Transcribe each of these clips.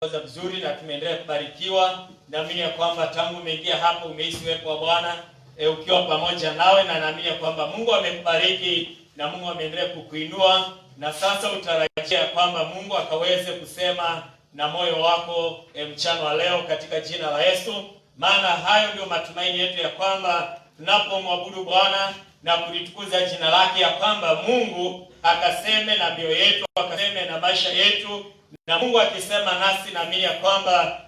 vizuri na tumeendelea kubarikiwa. Naamini ya kwamba tangu umeingia hapo umehisi uwepo wa Bwana ukiwa pamoja nawe, na naamini ya kwamba Mungu amekubariki na Mungu ameendelea kukuinua, na sasa utarajia kwamba Mungu akaweze kusema na moyo wako mchana wa leo katika jina la Yesu. Maana hayo ndio matumaini yetu, ya kwamba tunapomwabudu Bwana na kulitukuza jina lake, ya kwamba Mungu akaseme na mioyo yetu, akaseme na maisha yetu, na Mungu akisema nasi, naamini ya kwamba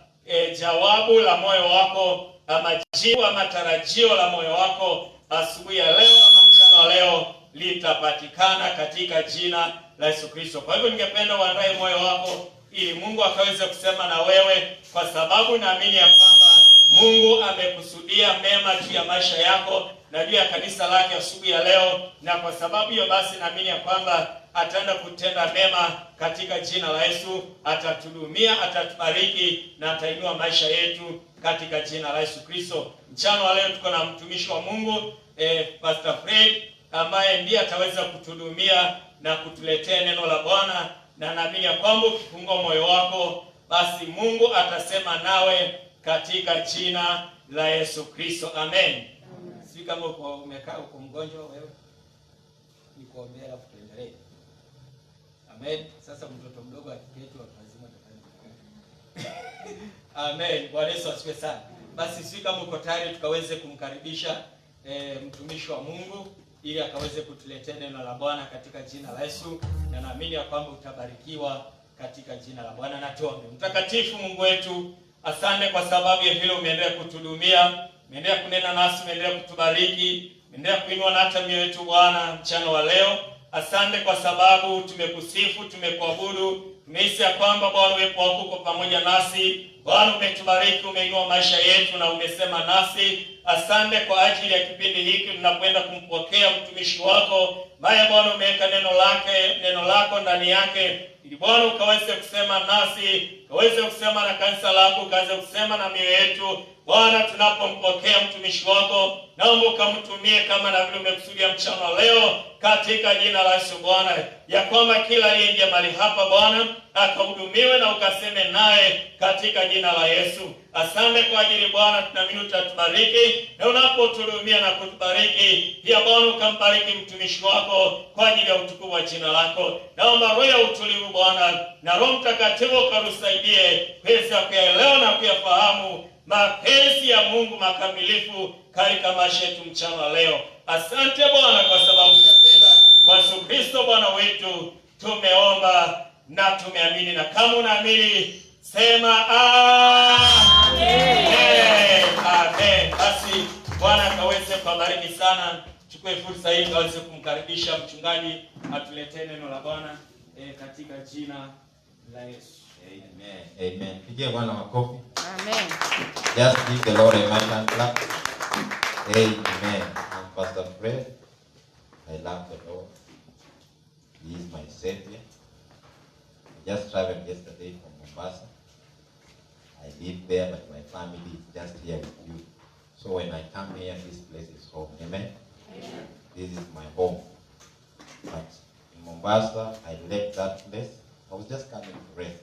jawabu la moyo wako ama jibu ama tarajio la moyo wako asubuhi ya leo ama mchana wa leo litapatikana katika jina la Yesu Kristo. Kwa hivyo ningependa uandae moyo wako ili Mungu akaweze kusema na wewe, kwa sababu naamini ya kwamba Mungu amekusudia mema juu ya maisha yako na juu ya kanisa lake asubuhi ya leo, na kwa sababu hiyo basi naamini ya kwamba ataenda kutenda mema katika jina la Yesu. Atatuhudumia, atatubariki na atainua maisha yetu katika jina la Yesu Kristo. Mchana wa leo tuko na mtumishi wa Mungu Pastor Fred, ambaye ndiye ataweza kutuhudumia na kutuletea neno la Bwana, na naamini ya kwamba ukifungua moyo wako basi Mungu atasema nawe katika jina la Yesu Kristo. Amen. Si kama umekaa uko mgonjwa wewe, nikuombea alafu tuendelee. Amen. Sasa mtoto mdogo akiketi watu wazima tutafanya. Amen. Bwana Yesu asifiwe sana. Basi si kama uko tayari tukaweze kumkaribisha mtumishi wa Mungu ili akaweze kutuletea neno la Bwana katika jina la Yesu, na naamini ya kwamba utabarikiwa katika jina la Bwana. Na tuombe. Mtakatifu Mungu wetu, asante kwa sababu ya vile umeendelea kutuhudumia, umeendelea kunena nasi, umeendelea kutubariki, umeendelea kuinua na hata mioyo yetu Bwana mchana wa leo. Asante kwa sababu tumekusifu, tumekuabudu, tumehisi ya kwamba Bwana uwepo wako uko pamoja nasi. Bwana umetubariki, umeinua maisha yetu na umesema nasi. Asante kwa ajili ya kipindi hiki tunakwenda kumpokea mtumishi wako, ambaye Bwana umeweka neno lako ndani yake, ili Bwana ukaweze kusema nasi, ukaweze kusema na kanisa lako, ukaweze kusema na mioyo yetu. Bwana, tunapompokea mtumishi wako, naomba ukamtumie kama na vile umekusudia mchana leo katika jina la Yesu Bwana, ya kwamba kila aliyeingia mahali hapa Bwana akahudumiwe na ukaseme naye katika jina la Yesu. Asante kwa ajili Bwana, tunaamini utatubariki, na unapotuhudumia na kutubariki pia Bwana ukambariki mtumishi wako kwa ajili ya utukufu wa jina lako. Naomba roho ya utulivu Bwana na Roho Mtakatifu ukarusaidie kuweza kuyaelewa na kuyafahamu mapenzi ya Mungu makamilifu katika maisha yetu mchana leo. Asante Bwana kwa sababu unatenda. Kwa Yesu Kristo Bwana wetu tumeomba na tumeamini, na kama unaamini sema amen. Amen. Basi Bwana akaweze kubariki sana. Chukue fursa hii kaweze kumkaribisha mchungaji atuletee neno la Bwana katika jina la Yesu. Amen. Amen. Pigia Bwana makofi. Amen. Just give the Lord a mighty hand clap. Amen. I'm Pastor Fred. I love the Lord. He is my Savior. I just traveled yesterday from Mombasa. I live there, but my family is just here with you. So when I come here, this place is home. Amen. Amen. This is my home. But in Mombasa, I left that place. I was just coming to rest.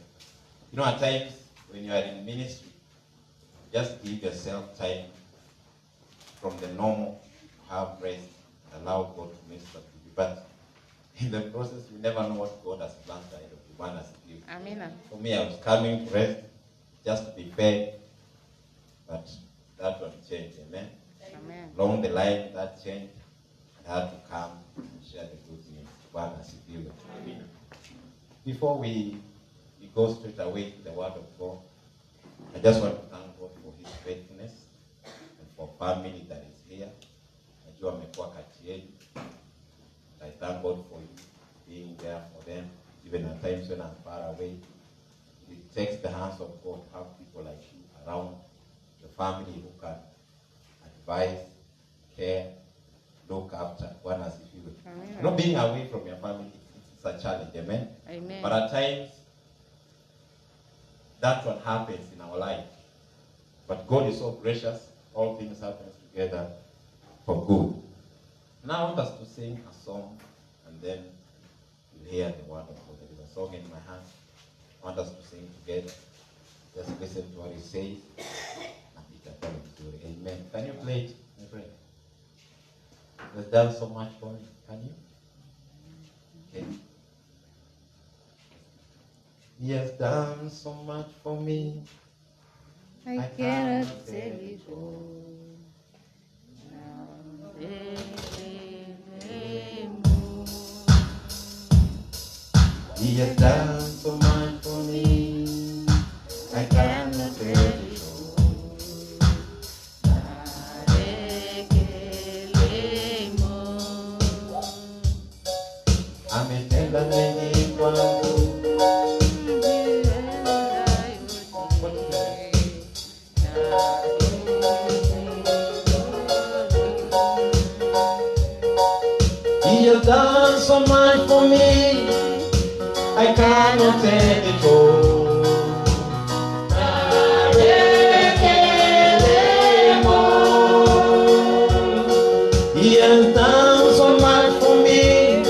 You know, at times when you are in ministry, just give yourself time from the normal, have rest, and allow God to minister to you. But in the process, you never know what God has planned ahead of you. One has to give. Amen. For me, I was coming to rest, just to be fed, but that one changed. Amen. Amen. Along the line, that changed. I had to come and share the good news. One has to give. Amen. Before we go straight away to the word of God, I just want to thank God for his faithfulness and for family that is here. Najua amekuwa kati yenu. I thank God for you being there for them, even at times when I'm far away. It takes the hands of God to have people like you around the family who can advise, care, look after one as if you will. Not being away from your family, it's a challenge. Amen. Amen. But at times, that's what happens in our life. But God is so gracious. All things happen together for good. Now I want us to sing a song, and then you'll hear the word of God. There is a song in my hand. I want us to sing together. Just listen to what he says. And itakuwa vizuri. Amen. Can you play it, my friend? He has done so much for me. Can you? Okay. He has done so much for me. I cannot tell it all. He has done so much for me. I cannot tell it all. Ametenda mengi kwangu. He has done so much for me. I cannot tell it all. He has done so much for me.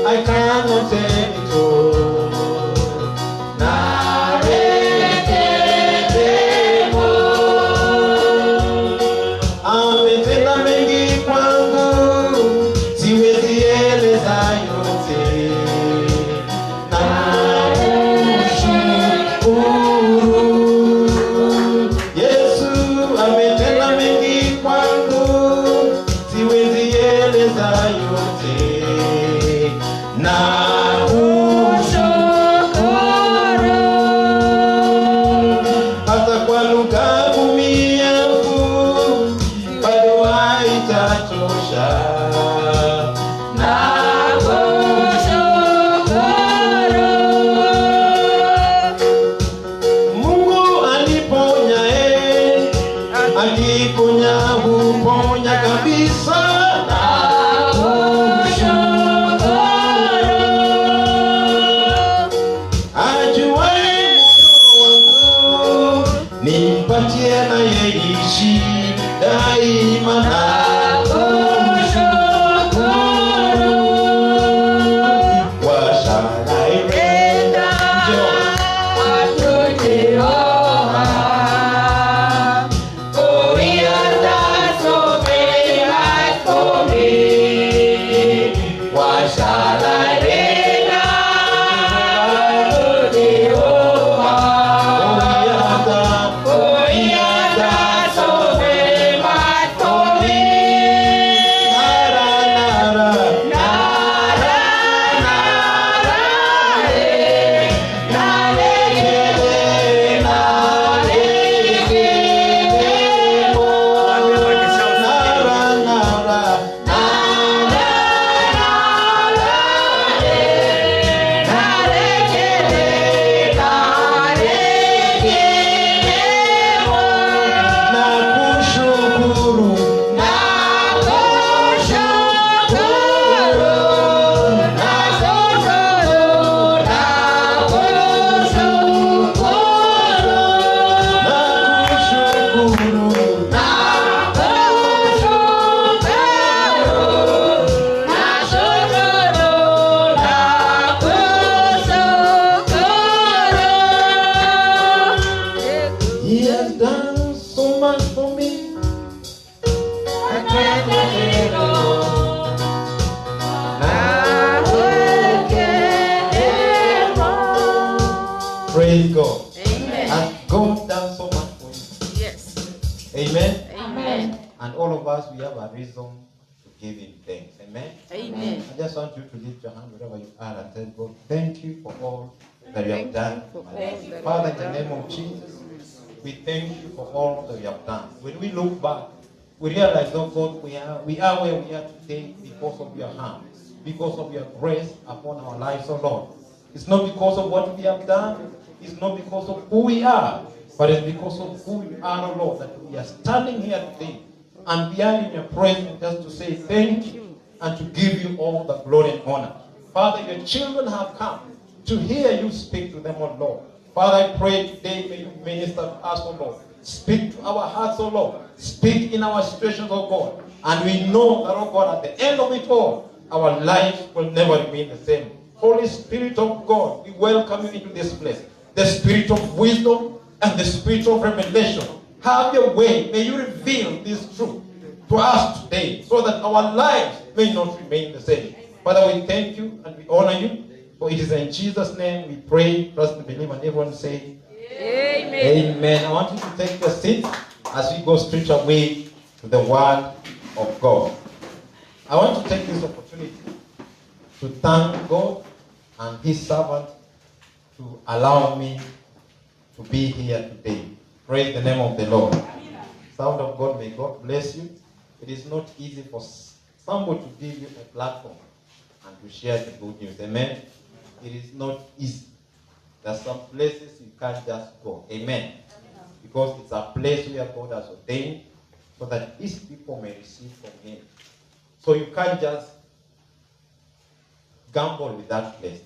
I cannot tell it all. Ametenda mengi kwangu, siwezi eleza yote. Yesu ametenda mengi kwangu, siwezi eleza yote. Na hata kwa lugha elfu bado haitatosha. Mungu aliponya, akiponya huponya kabisa. Ajuaye moyo wangu, nimpatie anayeishi daima na He has done so much for me. I can't tell it all. Praise God. Amen. Has God done so much for you? Yes. Amen. Amen. And all of us, we have a reason to give Him thanks. Amen. Amen. I just want you to lift your hand wherever you are and tell God, thank you for all that you have done. For all that you Father, in have the done. name of Jesus, we thank you for all that you have done. When we look back, we realize, oh God, we are where we are today because of your hand, because of your grace upon our lives, oh Lord. It's not because of what we have done, it's not because of who we are, but it's because of who you are, oh Lord, that we are standing here today and we are in your presence just to say thank you and to give you all the glory and honor. Father, your children have come to hear you speak to them, oh Lord. Father, I pray today may you minister to us, oh Lord. Speak to our hearts, oh Lord. Speak in our situations, oh God. And we know that, oh God, at the end of it all, our lives will never remain the same. Holy Spirit of God, we welcome you into this place. The spirit of wisdom, and the spirit of revelation. Have your way. May you reveal this truth to us today so that our lives may not remain the same. Father, we thank you and we honor you. For it is in Jesus' name we pray, trust and believe, and everyone say, Amen. Amen. I want you to take your seat as we go straight away to the Word of God. I want to take this opportunity to thank God and His servant to allow me to be here today. Praise the name of the Lord. Sound of God, may God bless you. It is not easy for somebody to give you a platform and to share the good news. Amen. It is not easy. There are some places you can't just go. Amen. Because it's a place where God has ordained so that His people may receive from Him. So you can't just gamble with that place.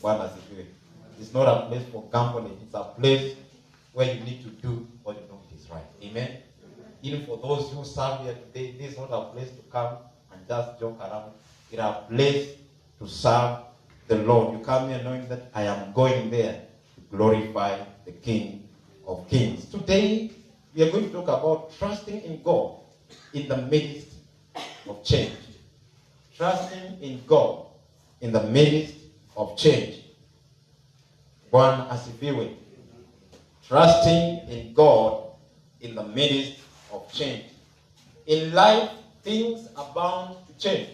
It's not a place for gambling. It's a place where you need to do what you know is right. Amen. Even for those who serve here today, this is not a place to come and just joke around. It's a place to serve the Lord. You come here knowing that I am going there to glorify the King of Kings. Today, we are going to talk about trusting in God in the midst of change. Trusting in God in the midst of change. Bwana asifiwe. Trusting in God in the midst of change. In life, things are bound to change.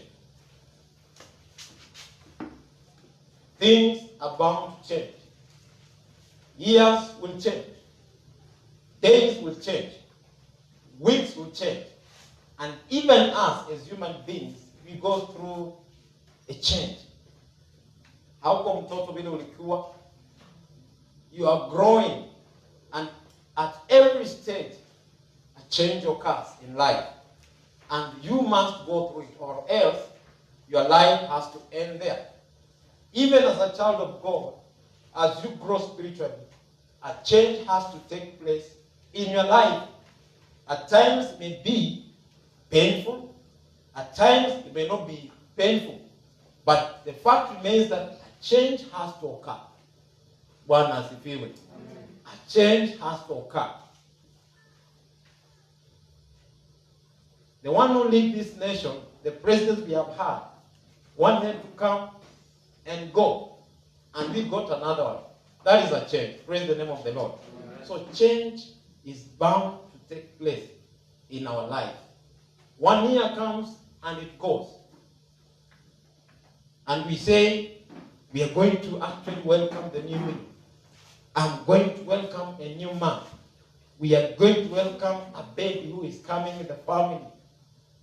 Things are bound to change. Years will change. Days will change. Weeks will change. And even us as human beings, we go through a change. Hauko mtoto vile ulikuwa, you are growing, and at every stage a change occurs in life, and you must go through it, or else your life has to end there. Even as a child of God, as you grow spiritually, a change has to take place in your life. At times it may be painful, at times it may not be painful, but the fact remains that a change has to occur. Bwana asifiwe. A change has to occur. The one who leads this nation, the president we have had, one had to come and go, and we got another one. That is a change. Praise the name of the Lord. So change is bound to take place in our life. 1 year comes and it goes. And we say, we are going to actually welcome the new year. I'm going to welcome a new man. We are going to welcome a baby who is coming in the family.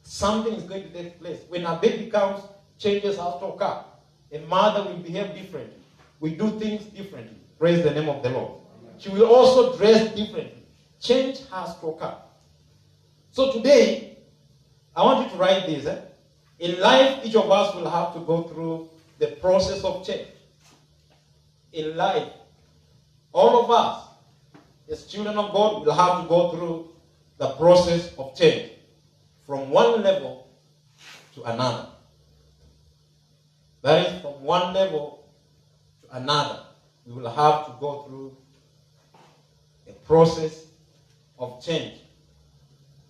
Something is going to take place. When a baby comes, changes have to occur. A mother will behave differently. We do things differently. Praise the name of the Lord. She will also dress differently. Change has to occur. So today, I want you to write this. In life, each of us will have to go through the process of change. In life, all of us, as children of God, will have to go through the process of change from one level to another. That is, from one level to another. We will have to go through a process of change.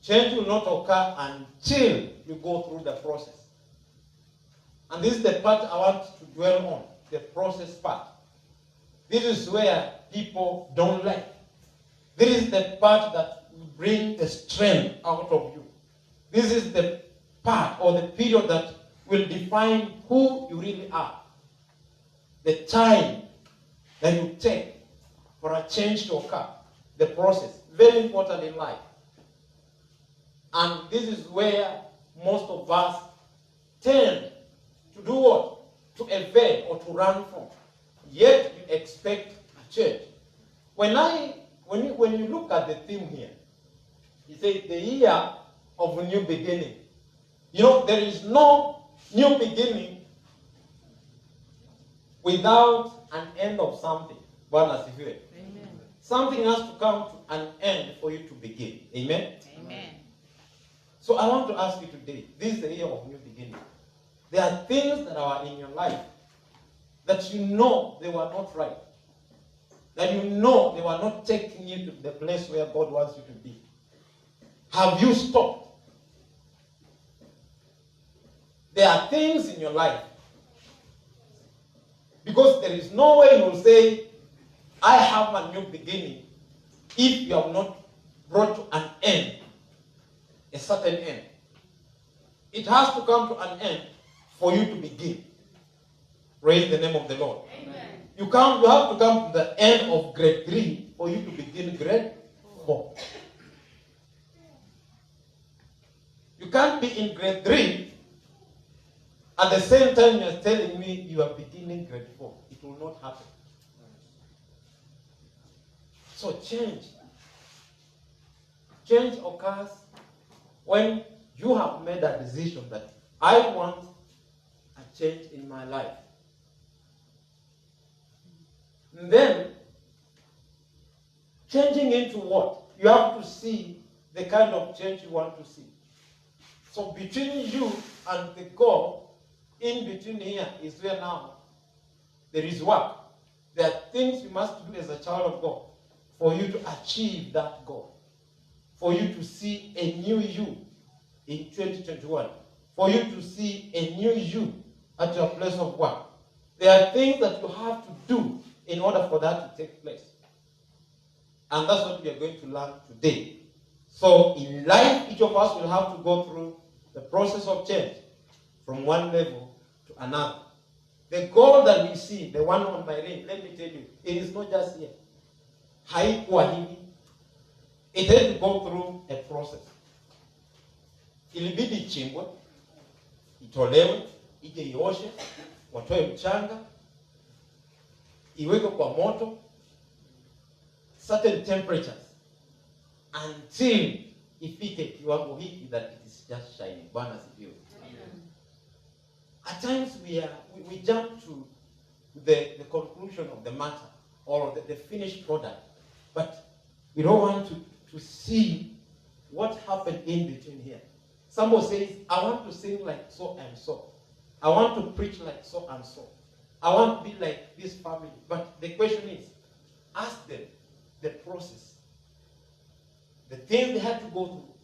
Change will not occur until you go through the process. And this is the part I want to dwell on, the process part. This is where people don't like. This is the part that will bring the strength out of you. This is the part or the period that will define who you really are. The time that you take for a change to occur. The process. Very important in life. And this is where most of us tend to do what? To evade or to run from. Yet you expect a change. When you look at the theme here, it says the year of a new beginning. You know, there is no new beginning without an end of something. Bwana asifiwe. Amen. Something has to come to an end for you to begin. Amen? Amen. So I want to ask you today, this is the year of new beginning. There are things that are in your life that you know they were not right. that you know they were not taking you to the place where God wants you to be? Have you stopped? There are things in your life, because there is no way you will say, I have a new beginning, if you have not brought to an end, a certain end. It has to come to an end for you to begin. Praise the name of the Lord. Amen. You have to come to the end of grade 3 for you to begin grade 4. You can't be in grade 3 at the same time you are telling me you are beginning grade 4. It will not happen. So change occurs when you have made a decision that I want a change in my life. And then, changing into what? You have to see the kind of change you want to see. So between you and the goal, in between here is where now there is work. There are things you must do as a child of God for you to achieve that goal. For you to see a new you in 2021. For you to see a new you at your place of work. There are things that you have to do in order for that to take place. And that's what we are going to learn today. So in life, each of us will have to go through the process of change from one level to another. The goal that we see, the one on my ring, let me tell you, it is not just here. Haikuwa hivi. It had to go through a process. Ilibidi ichimbwe, itolewe, ije ioshe, watoe mchanga, iwekwe kwa moto, certain temperatures, until ifike kiwango hiki that it is just shining. Bwana asifiwe. At times we jump to the conclusion of the matter or the finished product, but we don't want to see what happened in between here. Somebody says, I want to sing like so and so. I want to preach like so and so. I want to be like this family. But the question is, ask them the process, the things they had to go through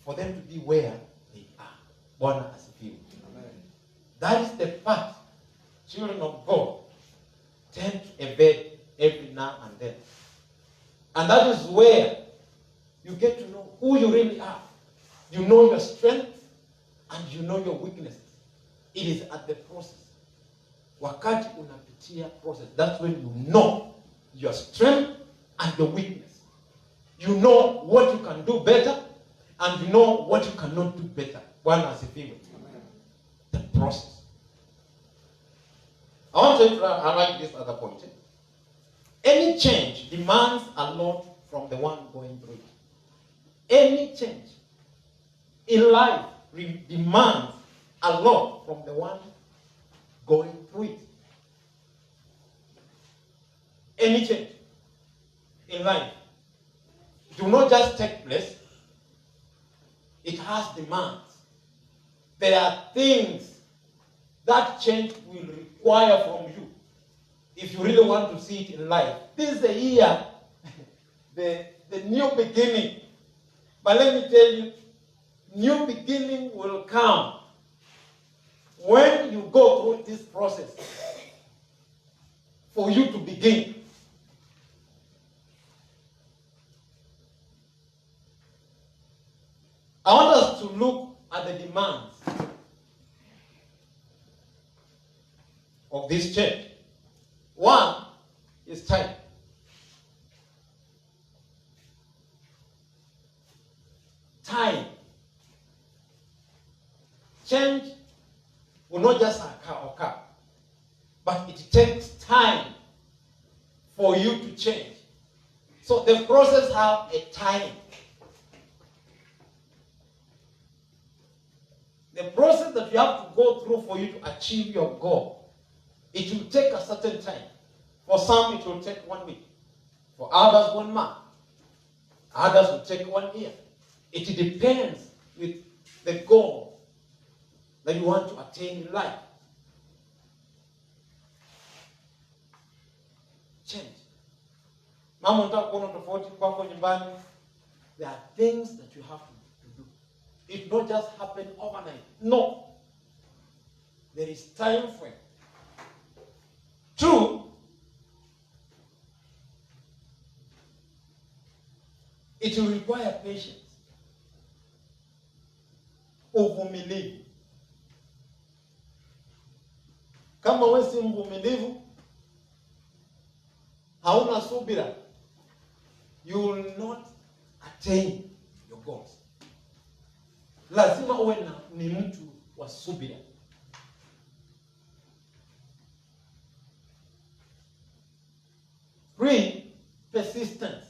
for them to be where they are. Bwana asifiwe. That is the part children of God tend to evade every now and then. And that is where you get to know who you really are. You know your strength and you know your weaknesses. It is at the process. Wakati unapitia process, that's when you know your strength and your weakness. You know what you can do better and you know what you cannot do better. Bwana asifiwe. The process. I want to highlight this other point. Any change demands a lot from the one going through it. Any change in life demands a lot from the one going through it. Any change in life do not just take place. It has demands. There are things that change will require from you if you really want to see it in life. This is the year, the new beginning. But let me tell you, new beginning will come when you go through this process for you to begin. I want us to look at the demands of this change. One is time. Time. Change will not just occur, but it takes time for you to change. So the process has a time. The process that you have to go through for you to achieve your goal, it will take a certain time. For some, it will take 1 week. For others, 1 month. Others will take 1 year. It depends with the goal that you want to attain in life. Change. Mama unataka kuona tofauti kwako nyumbani? There are things that you have to do. It not just happen overnight. No. There is time frame. Two, it will require patience. Uvumilivu. Kama wewe si mvumilivu, hauna subira, you will not attain your goals. Lazima uwe ni mtu wa subira. Three, persistence.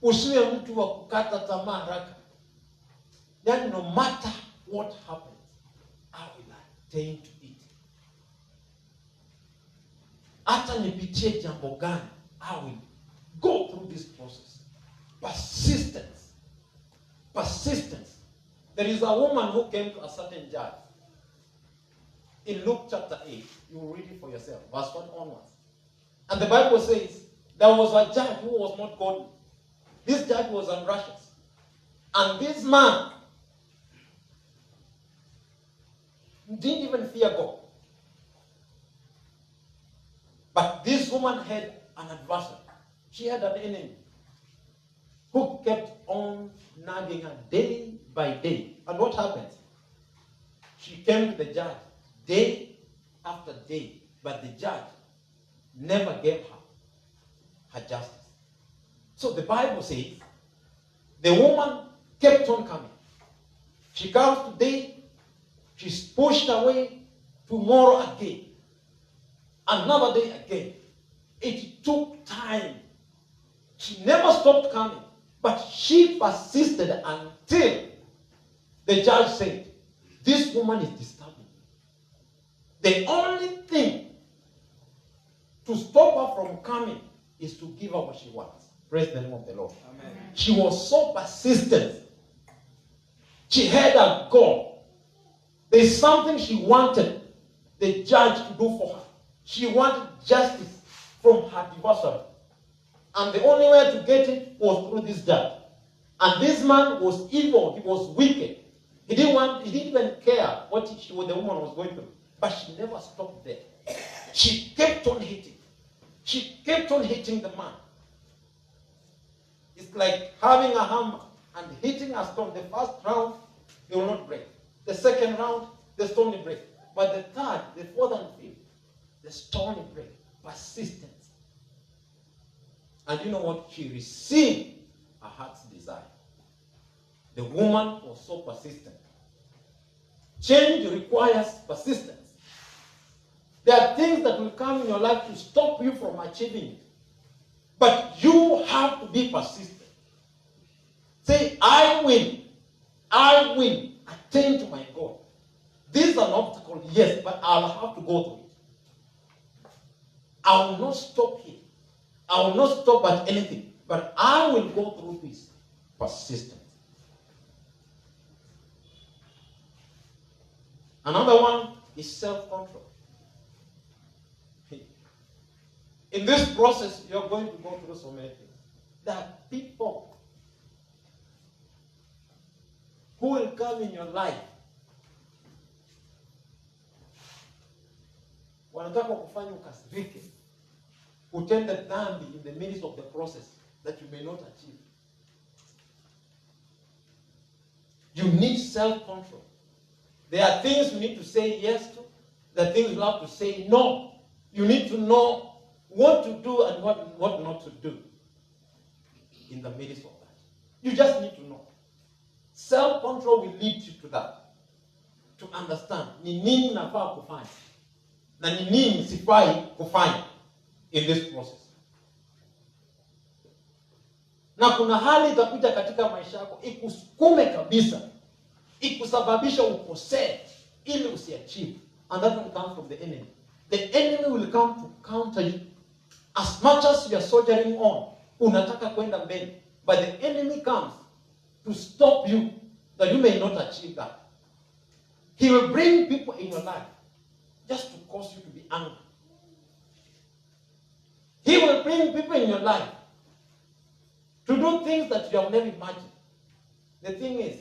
Usiwe mtu wa kukata tamaa haraka. Yaani no matter what happens, I will attain to it. Hata nipitie jambo gani, I will go through this process. Persistence. Persistence. There is a woman who came to a certain judge. In Luke chapter 8, you will read it for yourself, verse 1 onwards. And the Bible says, there was a judge who was not godly. This judge was unrighteous. And this man didn't even fear God. But this woman had an adversary. She had an enemy who kept on nagging her day by day. And what happened? She came to the judge day after day, but the judge never gave her justice. So the Bible says, the woman kept on coming. She comes today, she's pushed away, tomorrow again, another day again. It took time. She never stopped coming, but she persisted until the judge said, this woman is disturbing me. The only thing to stop her from coming is to give her what she wants. Praise the name of the Lord. Amen. She was so persistent. She had a goal. There's something she wanted the judge to do for her. She wanted justice from her adversary. And the only way to get it was through this judge. And this man was evil. He was wicked. He didn't even care what the woman was going through. But she never stopped there. She kept on hitting. She kept on hitting the man. It's like having a hammer and hitting a stone. The first round, it will not break. The second round, the stone will break. But the third, the fourth and fifth, the stone will break. Persistence. And you know what? She received her heart's desire. The woman was so persistent. Change requires persistence. There are things that will come in your life to stop you from achieving it. But you have to be persistent. Say, I will attain to my goal. This is an obstacle, yes, but I'll have to go through it. I will not stop here. I will not stop at anything, but I will go through this. Persistent. Another one is self-control. In this process, you're going to go through so many things. There are people who will come in your life. Wanataka kufanya ukasirike, utende dhambi in the midst of the process that you may not achieve. You need self-control. There are things you need to say yes to. There are things you have to say no. You need to know what to do and what not to do in the midst of that. You just need to know. Self-control will lead you to that. To understand ni nini nafaa kufanya na ni nini sifai kufanya in this process. Na kuna hali itakuja katika maisha yako ikusukume kabisa, ikusababisha ukosee ili usiachieve, and that will come from the enemy. The enemy will come to counter you. As much as you are soldiering on, unataka kwenda mbele, but the enemy comes to stop you that you may not achieve that. He will bring people in your life just to cause you to be angry. He will bring people in your life to do things that you have never imagined. The thing is,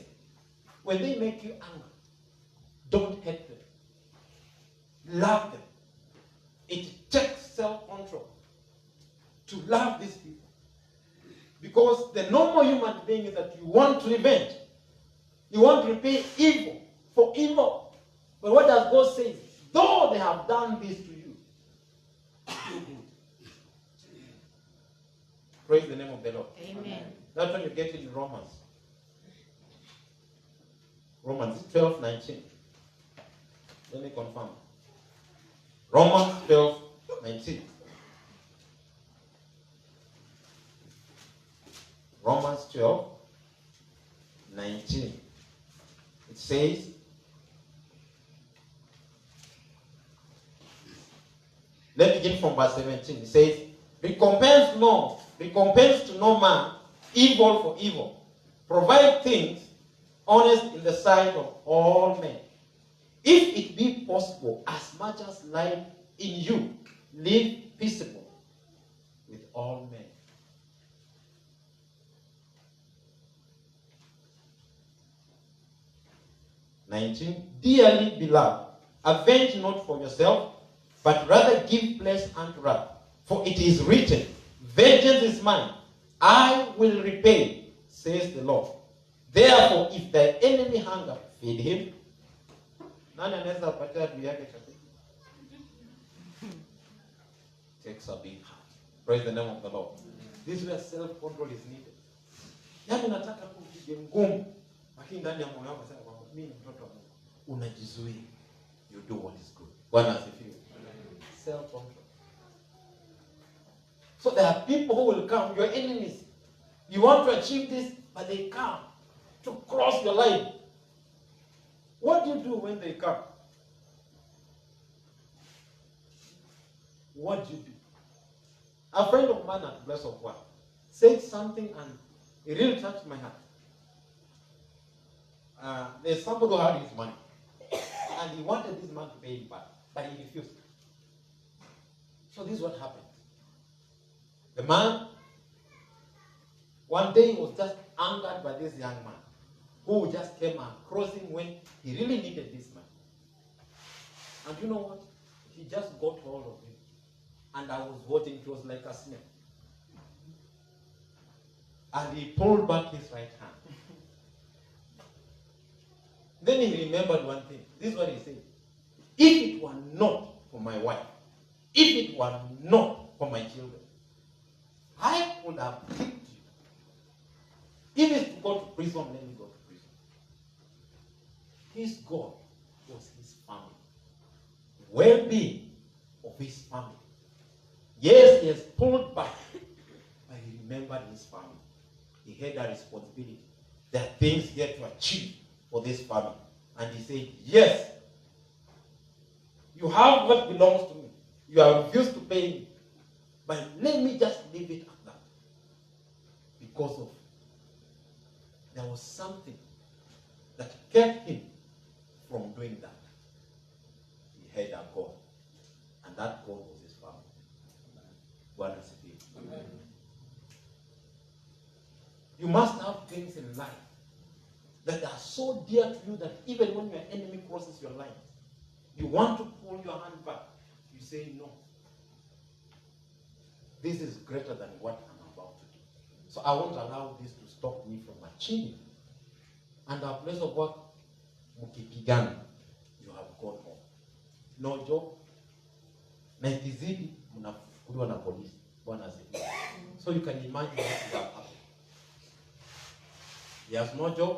when they make you angry, don't hate them. Love them. It takes self-control to love these people. Because the normal human being is that you want to revenge. You want to repay evil for evil. But what does God say? Though they have done this to you, do good. Praise the name of the Lord. Amen. That's when you get in Romans. Romans 12:19. Let me confirm. Romans 12:19. Romans 12:19. It says, let's begin from verse 17. It says, recompense to no man evil for evil. Provide things honest in the sight of all men. If it be possible, as much as life in you, live peaceable with all men. Dearly beloved, avenge not for yourself, but rather give place unto wrath. For it is written, vengeance is mine, I will repay, says the Lord. Therefore, if thy enemy hunger, feed him. Nani anaweza kupatia adui yake chakula? Takes a big heart. Praise the name of the Lord. This is where self-control is needed. Yaani unataka kupige ngumu, lakini ndani ya moyo wako sasa kwamba mimi ni mtoto wa Mungu. Unajizuia. You do what is good. Bwana asifiwe. Self-control. So there are people who will come, your enemies. You want to achieve this, but they come to cross your line. What do you do when they come? What do you do? A friend of mine at Bless of One said something and it really touched my heart. There's somebody who had his money and he wanted this man to pay him back, but he refused. So this is what happened. The man, one day he was just angered by this young man who just came across him when he really needed this money. And you know what? He just got hold of him. And I was watching, it was like a snake. And he pulled back his right hand. Then he remembered one thing. This is what he said. If it were not for my wife, if it were not for my children, I would have kicked you. If it's to go to prison, let me go to prison. His God was his family. The well-being of his family. Yes, he has pulled back, but he remembered his family. He had a responsibility. There are things he had to achieve for this family. And he said, yes, you have what belongs to me. You have refused to pay me. But let me just leave it at that. Because of there was something that kept him from doing that. He had a God. And that God was his family. Bwana asifiwe. You must have things in life that are so dear to you that even when your enemy crosses your line, you want to pull your hand back. You say no. This is greater than what I'm about to do. So I won't allow this to stop me from achieving. And our place of work, mukipigana, you have gone home. No job. Na ikizidi, mnafukuliwa na polisi. Bwana asifiwe. So you can imagine what is happening. He has no job.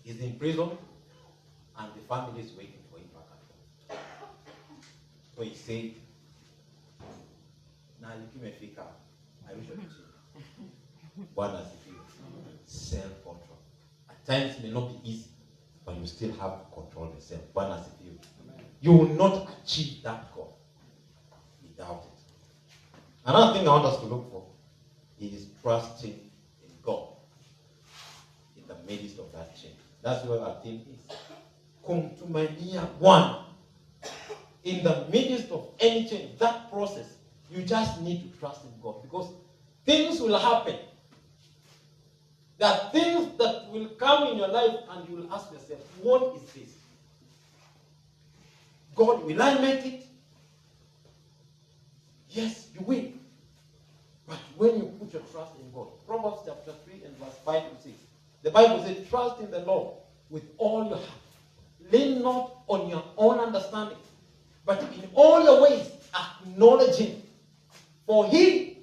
He's in prison. And the family is waiting for him back at home. So he said, na likimefika, I wish I could see. Bwana asifiwe. Self-control. At times it may not be easy, but you still have to control yourself. Bwana asifiwe. You will not achieve that goal without it. Another thing I want us to look for is trusting in God in the midst of that change. That's where our theme is. Kumtumainia Bwana in the midst of any change, that process, You just need to trust in God, because things will happen. There are things that will come in your life and you will ask yourself, what is this? God, will I make it? Yes, you will. But when you put your trust in God, Proverbs chapter 3 and verse 5 to 6, the Bible says, trust in the Lord with all your heart. Lean not on your own understanding, but in all your ways acknowledge Him, for He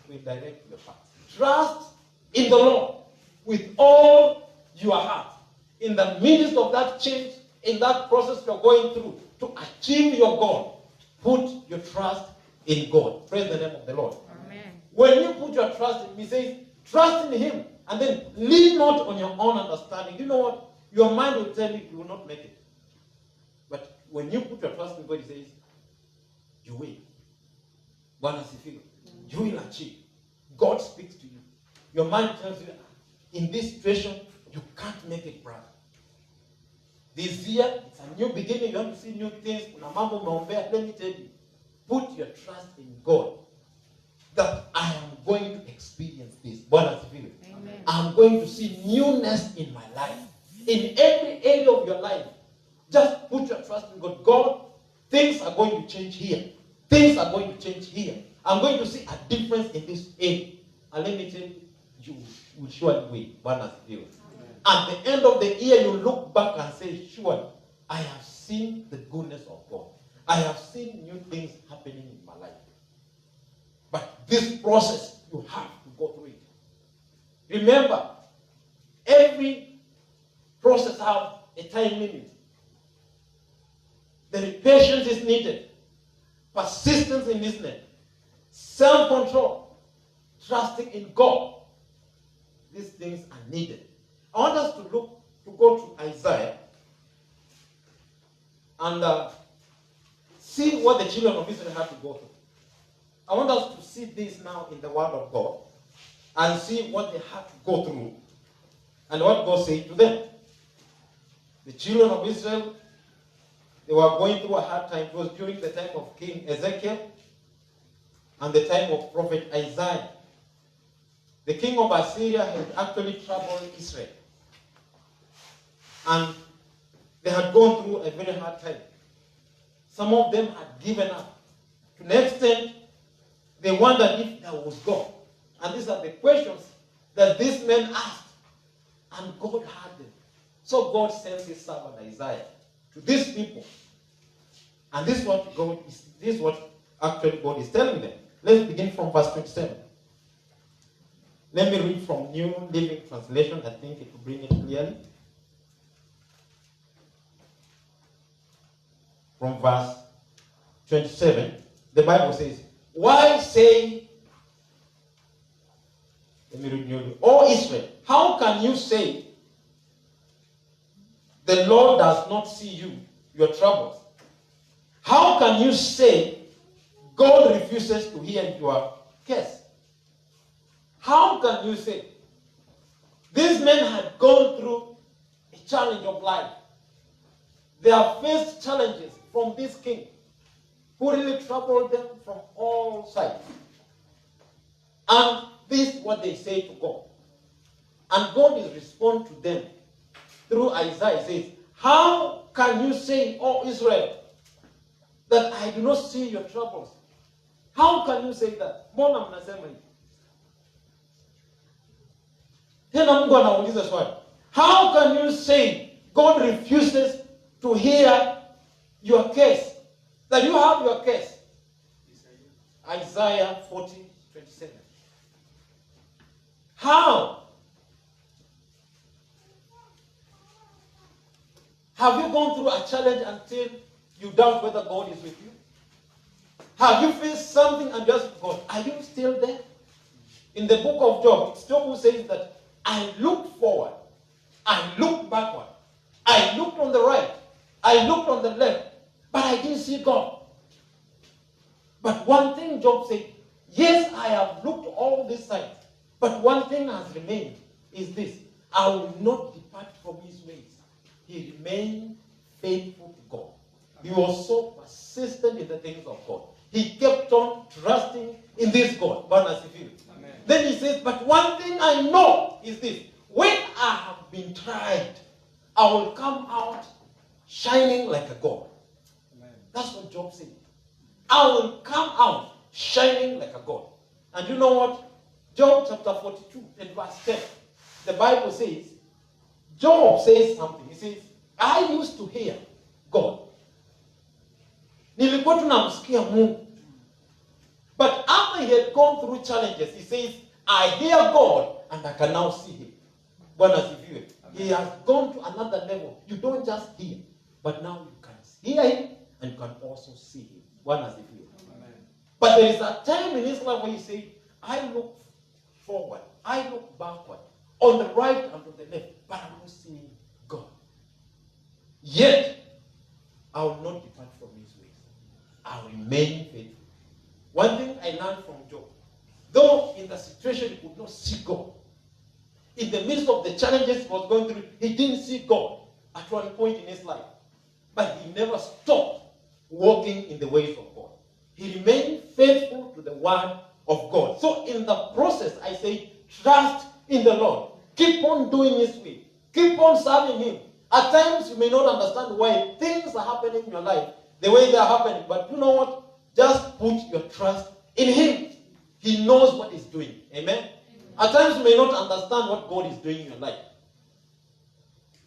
will direct your path. Trust in the Lord with all your heart. In the midst of that change, in that process you're going through, to achieve your goal, put your trust in God. Praise the name of the Lord. Amen. When you put your trust in Him, He says, trust in Him, and then lean not on your own understanding. You know what? Your mind will tell you you will not make it. But when you put your trust in God, He says, you will. Bwana sifiwe. You will achieve. God speaks to you. Your mind tells you, in this situation, you can't make it, brother. This year, it's a new beginning. You want to see new things. Let me tell you, put your trust in God, that I am going to experience this. Bwana sifiwe. Amen. I'm going to see newness in my life. In every area of your life, just put your trust in God. God, things are going to change here. Things are going to change here. I'm going to see a difference in this area. And let me tell you, you will surely win. Bwana sifiwe. At the end of the year, you look back and say, surely, I have seen the goodness of God. I have seen new things happening in my life. But this process, you have to go through it. Remember, every process has a time limit. The patience is needed. Persistence in listening. Self-control. Trusting in God. These things are needed. I want us to go to Isaiah and see what the children of Israel had to go through. I want us to see this now in the Word of God and see what they had to go through and what God said to them. The children of Israel, they were going through a hard time. It was during the time of King Ezekiel and the time of Prophet Isaiah. The king of Assyria had actually troubled Israel. And they had gone through a very hard time. Some of them had given up. To the extent, they wondered if there was God. And these are the questions that these men asked. And God heard them. So God sent His servant Isaiah to these people. And this is what actually God is telling them. Let's begin from verse 27. Let me read from New Living Translation. I think it will bring it clearly. From verse 27, the Bible says, why say, let me read New, O Israel, how can you say, the Lord does not see you, your troubles? How can you say, God refuses to hear your case? How can you say? These men had gone through a challenge of life. They have faced challenges from this king, who really troubled them from all sides. And this is what they say to God. And God is responding to them through Isaiah. He says, how can you say, O Israel, that I do not see your troubles? How can you say that? Mbona mnasema hivi? Tena Mungu anauliza swali. How can you say God refuses to hear your case? That you have your case. Isaiah 40:27. How? Have you gone through a challenge until you doubt whether God is with you? Have you faced something and just God, are you still there? In the book of Job, it's Job who says that I looked forward, I looked backward, I looked on the right, I looked on the left, but I didn't see God. But one thing Job said, yes, I have looked all these sides, but one thing has remained is this: I will not depart from His ways. He remained faithful to God. He was so persistent in the things of God. he kept on trusting in this God. Bwana asifiwe. Then he says, but one thing I know is this. When I have been tried, I will come out shining like a God. That's what Job said. I will come out shining like a God. And you know what? Job chapter 42 and verse 10. The Bible says, Job says something. He says, I used to hear God. Nilikuwa tunamsikia Mungu. But after he had gone through challenges, he says, I hear God and I can now see him. Bwana asifiwe. He has gone to another level. You don't just hear, but now you can hear him and you can also see him. Bwana asifiwe. But there is a time in his life where he said, I look forward, I look backward, on the right and on the left, but I'm not seeing God. Yet, I will not depart from his ways. I will remain faithful. One thing I learned from Job, though in the situation he could not see God, in the midst of the challenges he was going through, he didn't see God at one point in his life. But he never stopped walking in the ways of God. He remained faithful to the word of God. So in the process, I say, trust in the Lord. Keep on doing his will. Keep on serving him. At times, you may not understand why things are happening in your life the way they are happening. But you know what? Just put your trust in him. He knows what he's doing. Amen? At times, you may not understand what God is doing in your life.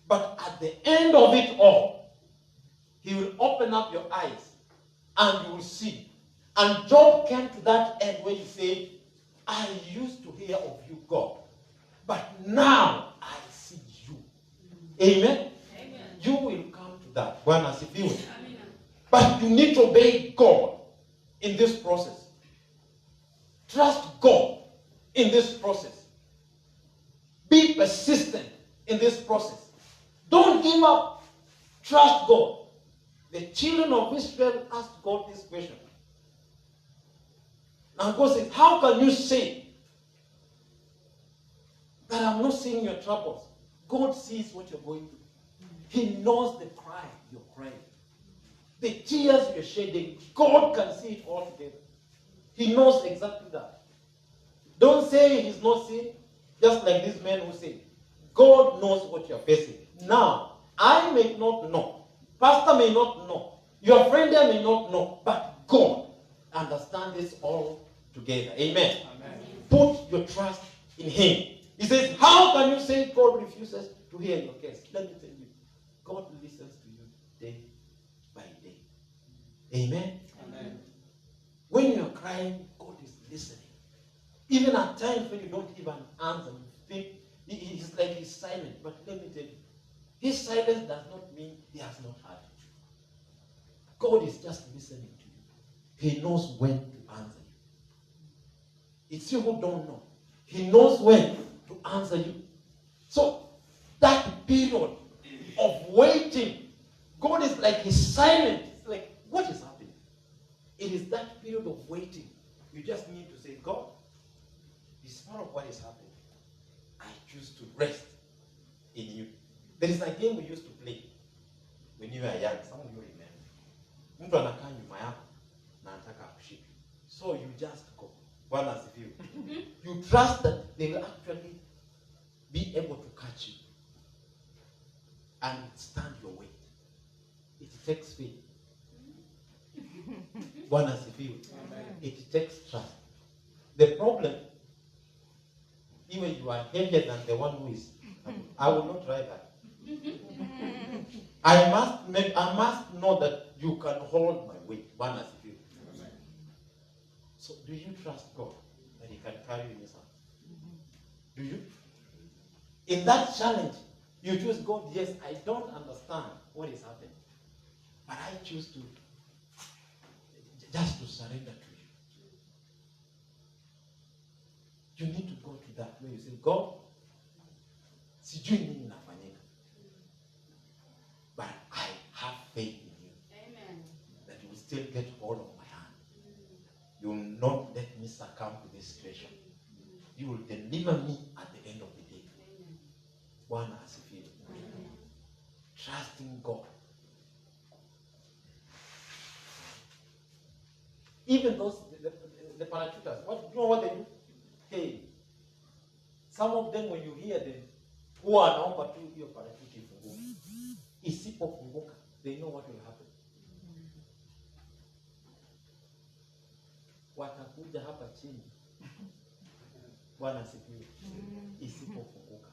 But at the end of it all, he will open up your eyes and you will see. And Job came to that end where he said, I used to hear of you, God, but now I see you. Amen? Amen. You will come to that. Bwana asifiwe. But you need to obey God in this process. Trust God in this process. Be persistent in this process. Don't give up. Trust God. The children of Israel asked God this question. And God says, how can you say that I'm not seeing your troubles? God sees what you're going through. He knows the cry you're crying. The tears you're shedding. God can see it all together. He knows exactly that. Don't say he's not seeing. Just like this man who said, God knows what you're facing. Now, I may not know. Pastor may not know. Your friend there may not know. But God understands this all together. Amen. Amen. Put your trust in him. He says, how can you say God refuses to hear your case? Let me tell you, God listens to you day by day. Amen. Amen. When you're crying, God is listening. Even at times when you don't even answer, you think he's like he's silent. But let me tell you, his silence does not mean he has not heard you. God is just listening to you. He knows when to answer you. It's you who don't know. He knows when to answer you. So that period of waiting, God is like he's silent. It's like, what is happening? It is that period of waiting. You just need to say, God, despite of what is happening, I choose to rest in you. There is a game we used to play when you were young. Some of you remember. Mtu anakaa nyuma yako na anataka akushike. So you just go. Bwana asifiwe. You trust that they will actually be able to catch you and stand your weight. It takes faith. Bwana asifiwe. It takes trust. The problem, even you are heavier than the one who is, I will not try that. I must know that you can hold my weight. Bwana asifiwe. So do you trust God that he can carry you in his hands? Do you? In that challenge, you choose God. Yes, I don't understand what is happening, but I choose to just to surrender to you. You need to go to that where you say, God, sijui nini nafanyika, but I have faith in you. Amen. That you will still get hold of my hand. You will not let me succumb to this situation. You will deliver me at the end of the day. Bwana asifiwe. Trusting God. Even know what they do? Hey, some of them when you hear them, huwa anaomba tu hiyo parachuti ifunguke. Isipofunguka, they know what will happen. Watakuja hapa chini. Bwana asifiwe. Isipofunguka.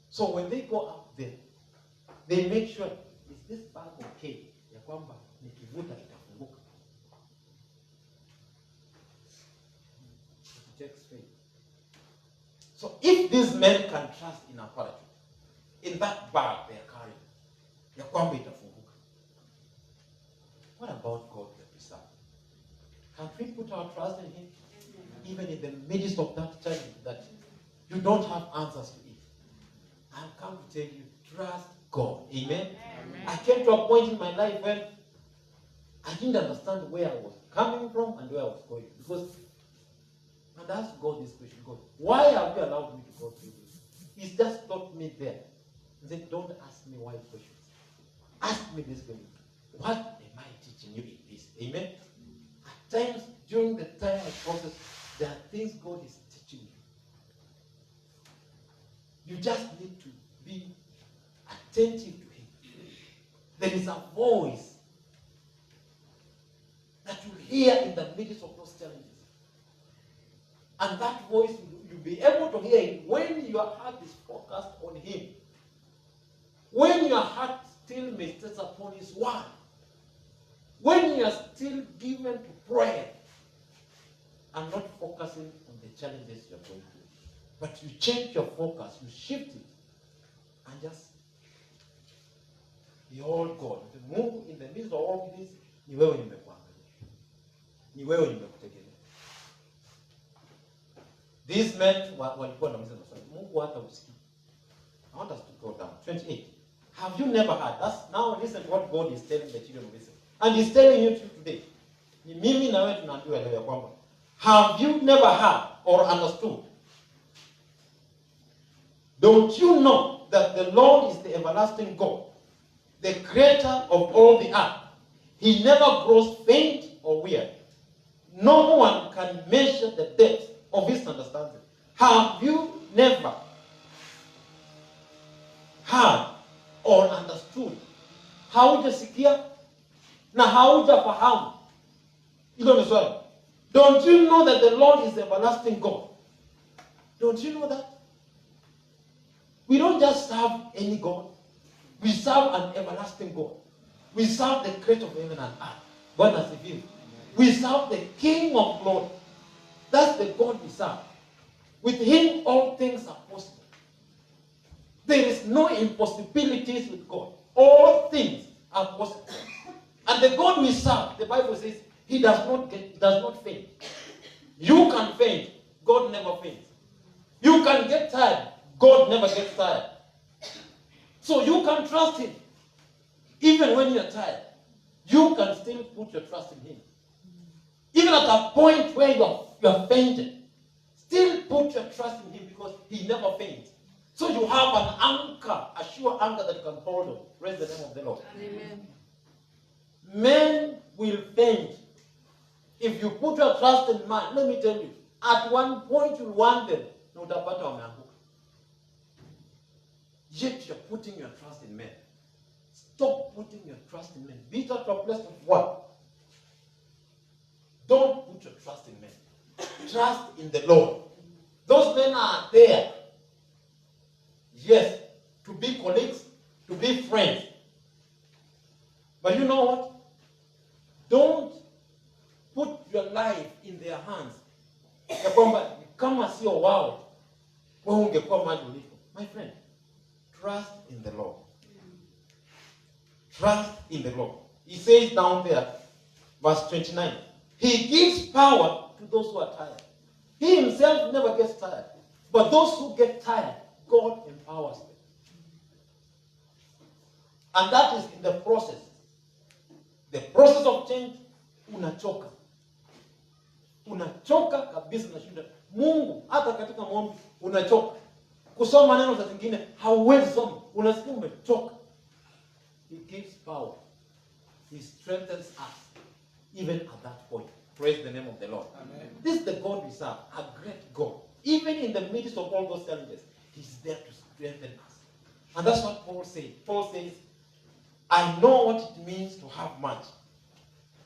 So when they go up there, they make sure, is this bag okay? Ya kwamba nikivuta itafunguka. It takes faith. So if these men can trust in a parachute, in that bag they are carrying, ya kwamba itafunguka. What about God that we serve? Can we put our trust in Him? Even in the midst of that challenge that you don't have answers to it. I've come to tell you, trust God. Amen? Amen. I came to a point in my life when I didn't understand where I was coming from and where I was going. Because, and I asked God this question, God, why have you allowed me to go through this? He's just stopped me there. He said, don't ask me why questions. Ask me this question. What am I teaching you in this? Amen? At times, during the time I process, there are things God is teaching you. You just need to be attentive to Him. There is a voice that you hear in the midst of those challenges. And that voice, you'll be able to hear it when your heart is focused on Him. When your heart still meditates upon His word. When you are still given to prayer and not focusing on the challenges you're going through. But you change your focus, you shift it, and just behold God. Mungu in the midst of all this, ni wewe nimekuangalia. Ni wewe nimekutegemea. These men walikuwa na mzee maswali. Mungu hata usikii. I want us to go down. 28. Have you never heard? That's now listen to what God is telling the children of Israel. And He's telling you today. Ni mimi na wewe tunaambiwa leo kwamba have you never heard or understood? Don't you know that the Lord is the everlasting God, the creator of all the earth? He never grows faint or weary. No one can measure the depth of His understanding. Have you never heard or understood? Haujasikia na haujafahamu. Hilo ni swali. Don't you know that the Lord is the everlasting God? Don't you know that? We don't just serve any God. We serve an everlasting God. We serve the creator of heaven and earth. Bwana asifiwe. We serve the King of glory. That's the God we serve. With Him all things are possible. There is no impossibilities with God. All things are possible. And the God we serve, the Bible says, He does not faint. You can faint. God never faints. You can get tired. God never gets tired. So you can trust Him. Even when you're tired, you can still put your trust in Him. Even at a point where you're fainted, still put your trust in Him because He never faints. So you have an anchor, a sure anchor that you can hold on. Praise the name of the Lord. Amen. Men will faint if you put your trust in man. Let me tell you, at one point you'll want them. Na utapata wameanguka. Yet you're putting your trust in men. Stop putting your trust in men. Be it at a place of what? Don't put your trust in men. Trust in the Lord. Those men are there. Yes, to be colleagues, to be friends. But you know what? Don't put your life in their hands. Ya kwamba kama sio wao, wewe ungekuwa mahali ulipo. My friend, trust in the Lord. Trust in the Lord. He says down there, verse 29, He gives power to those who are tired. He Himself never gets tired. But those who get tired, God empowers them. And that is in the process. The process of change, unachoka. Unachoka kabisa na shida. Mungu, hata katika maombi, unachoka. Kusoma neno za zingine, hauwezi soma. Unasikia umechoka. He gives power. He strengthens us, even at that point. Praise the name of the Lord. Amen. This is the God we serve, a great God. Even in the midst of all those challenges, He's there to strengthen us. And that's what Paul says. Paul says, I know what it means to have much.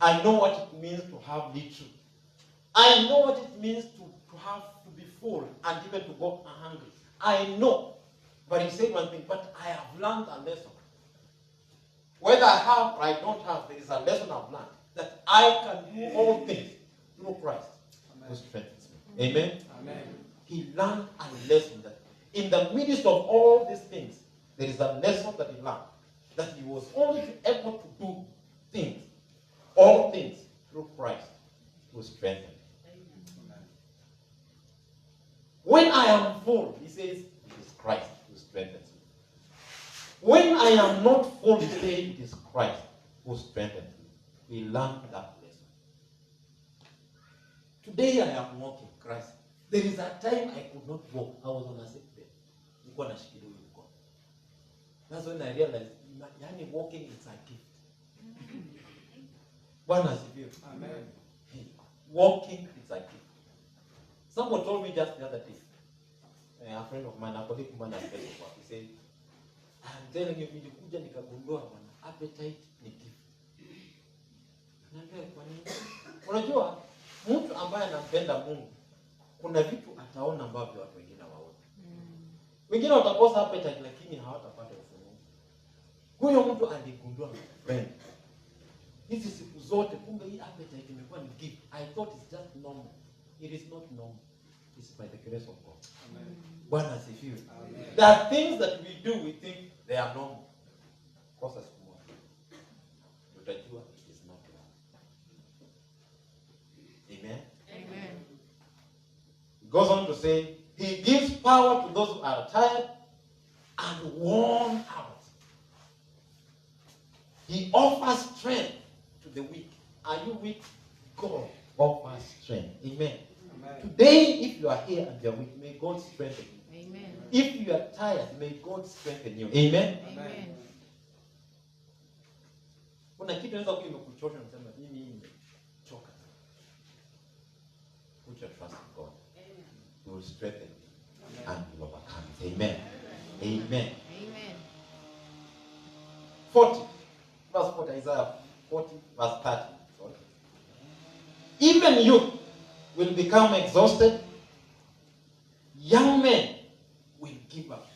I know what it means to have little. I know what it means to have to be full and even to go hungry. I know. But he said one thing, but I have learned a lesson. Whether I have or I don't have, there is a lesson I've learned. That I can do all things through Christ who strengthens me. Amen? Amen. He learned a lesson that in the midst of all these things, there is a lesson that he learned. That he was only able to do things, all things, through Christ who strengthened me. When I am full, he says, it is Christ who strengthens me. When I am not full, he says, it is Christ who strengthens me. We learned that lesson. Today I am walking Christ. There is a time I could not walk. I was on a sick bed. Nilikuwa nashikilia huyu mkono. That's when I realized, yani walking is a gift. Bwana asifiwe. Amen. Hey, walking is a gift. Someone told me just the other day, a friend of mine, a colleague of mine, he said, I'm telling you, nilikuja nikagundua bwana, appetite ni gift. Naambia kwa nini? Unajua, mtu ambaye anampenda Mungu, kuna vitu ataona ambavyo watu wengine hawaoni. Wengine watakosa appetite lakini hawatapata ufunuo. Huyo mtu aligundua friend. Hizi siku zote kumbe hii appetite imekuwa ni gift. I thought it's just normal. It is not normal. It's by the grace of God. Amen. Bwana asifiwe. Amen. There are things that we do, we think they are normal. Kosa siku moja. Tutajua it is not normal. Amen. Amen. He goes on to say, He gives power to those who are tired and worn out. He offers strength to the weak. Are you weak? God offers strength. Amen. Amen. Today, if you are here and you are weak, may God strengthen you. Amen. If you are tired, may God strengthen you. Amen. Amen. Kuna kitu inaweza kuwa imekuchosha unasema mimi nimechoka. Put your trust in God. He will strengthen you and you will overcome it. Amen. Amen. Amen. 40. Verse 40, Isaiah 40, verse 30. Sorry. Even youth will become exhausted. Young men will give up.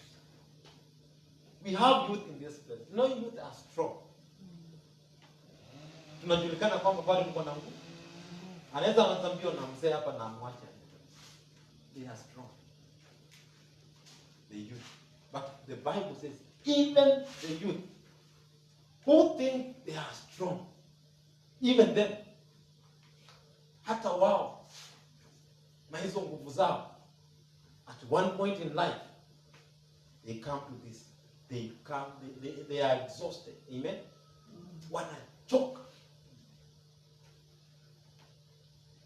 We have youth in this place. No youth are strong. Tunajulikana kwamba bado mko na nguvu. Anaweza anza mbio na mzee hapa na amwache. They are strong. The youth. But the Bible says, even the youth who think they are strong, even them, hata wao, na hizo nguvu zao, at one point in life, they come to this. They are exhausted. Amen? Wanachoka.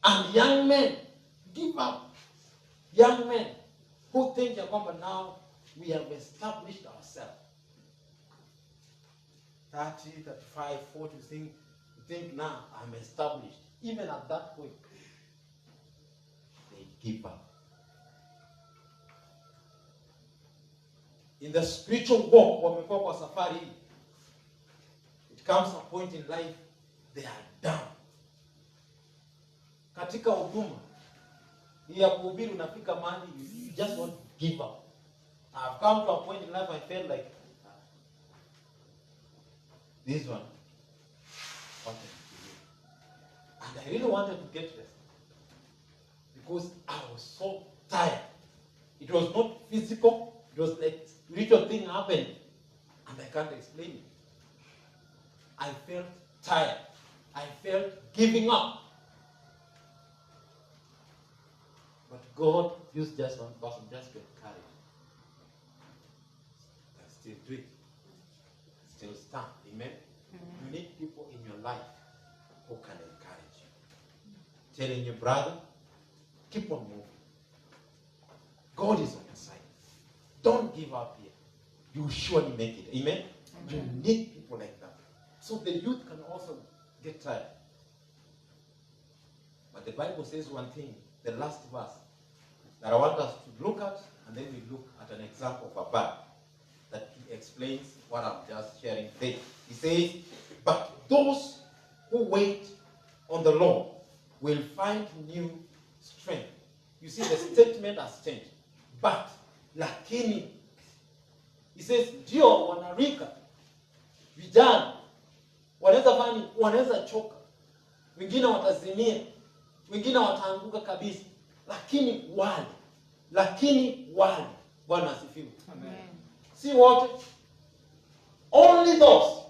And young men give up. Young men who think ya kwamba now we have established ourselves. 30, 35, 40, you think now I'm established. Even at that point, they give up. In the spiritual walk, wamekuwa kwa safari, it comes a point in life, they are down. Katika huduma, ya kuhubiri unafika mahali, you just want to give up. I've come to a point in life I felt like, this one wanted to do. And I really wanted to get rest. Because I was so tired. It was not physical, it was like spiritual thing happened. And I can't explain it. I felt tired. I felt giving up. But God used just one person just to encourage. I still do it. Still stand. Amen. You need people in your life who can encourage you. Telling your brother, keep on moving. God is on your side. Don't give up here. You will surely make it. Amen. You need people like that. So the youth can also get tired. But the Bible says one thing, the last verse, that I want us to look at, and then we look at an example of a bird that explains what I'm just sharing today. He says, but those who wait on the Lord will find new strength. You see, the statement has changed. But, lakini, he says, ndio wanarika, vijana, wanaweza choka, wengine watazimia, wengine wataanguka kabisa, lakini wale, Bwana asifiwe. Amen. See what? Only those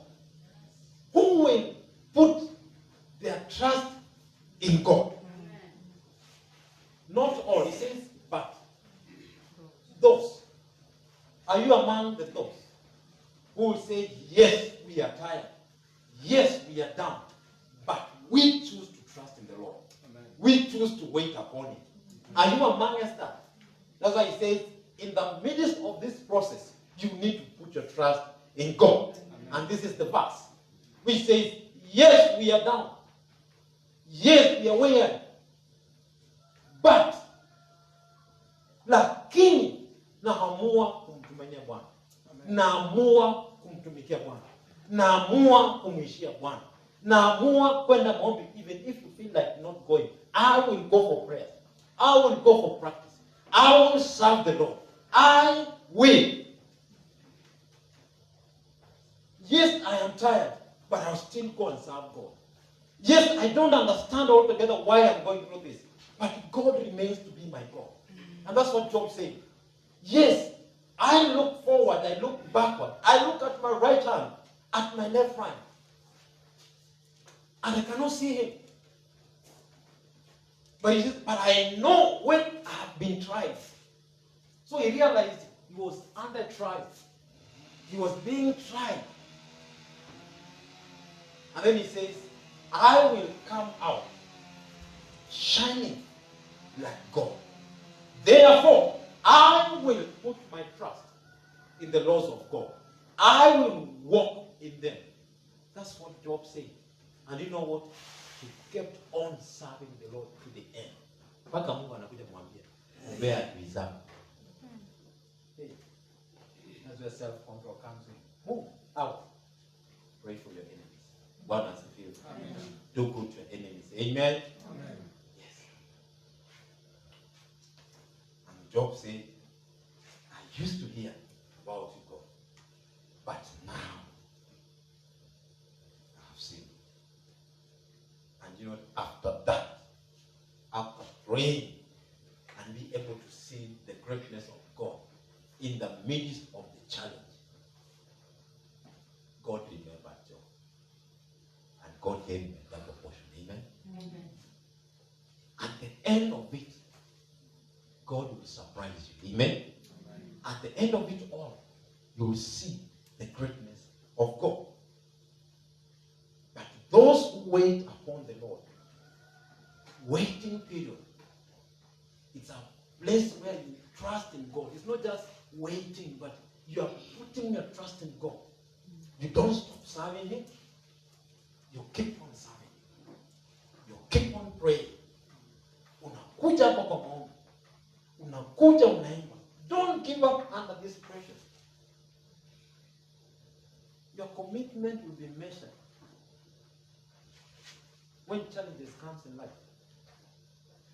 who will put their trust in God. Not all. He says, but those. Are you among the those who will say, yes, we are tired. Yes, we are down. But we choose to trust in the Lord. Amen. We choose to wait upon Him. Are you among us that? That's why he says, in the midst of this process, you need to put your trust in God. Amen. And this is the verse which says, yes, we are down. Yes, we are weary. But, lakini, naamua kumtumainia Bwana. Naamua kumtumikia Bwana. Naamua kumwishia Bwana. Naamua kwenda maombi, even if you feel like not going. I will go for prayer. I will go for practice. I will serve the Lord. I will. Yes, I am tired, but I'll still go and serve God. Yes, I don't understand altogether why I'm going through this, but God remains to be my God. And that's what Job said. Yes, I look forward, I look backward, I look at my right hand, at my left hand, and I cannot see Him. But he says, but I know when I have been tried. So he realized he was under trial. He was being tried. And then he says, I will come out shining like God. Therefore, I will put my trust in the laws of God. I will walk in them. That's what Job said. And you know what? He kept on serving the Lord to the end. Mpaka Mungu anakuja kumwambia, ombea adui zako. Hey, that's where self-control comes in. Move out. Pray for your enemies. Bwana asifiwe. Do good to your enemies. Amen. Amen. Yes. And Job said, I used to hear about you, God, but now I have seen. And you know, after that, after praying and be able to see the greatness of God in the midst of the challenge, God remembered Job. And God gave him a double portion. Amen? Amen. At the end of it, God will surprise you. Amen? Amen? At the end of it all, you will see the greatness of God. But those who wait upon the Lord, waiting period, it's a place where you trust in God. It's not just waiting, but you are putting your trust in God. You don't stop serving Him. You keep on serving Him. You keep on praying. Unakuja hapa kwa maombi. Unakuja unaimba. Don't give up under this pressure. Your commitment will be measured when challenges comes in life.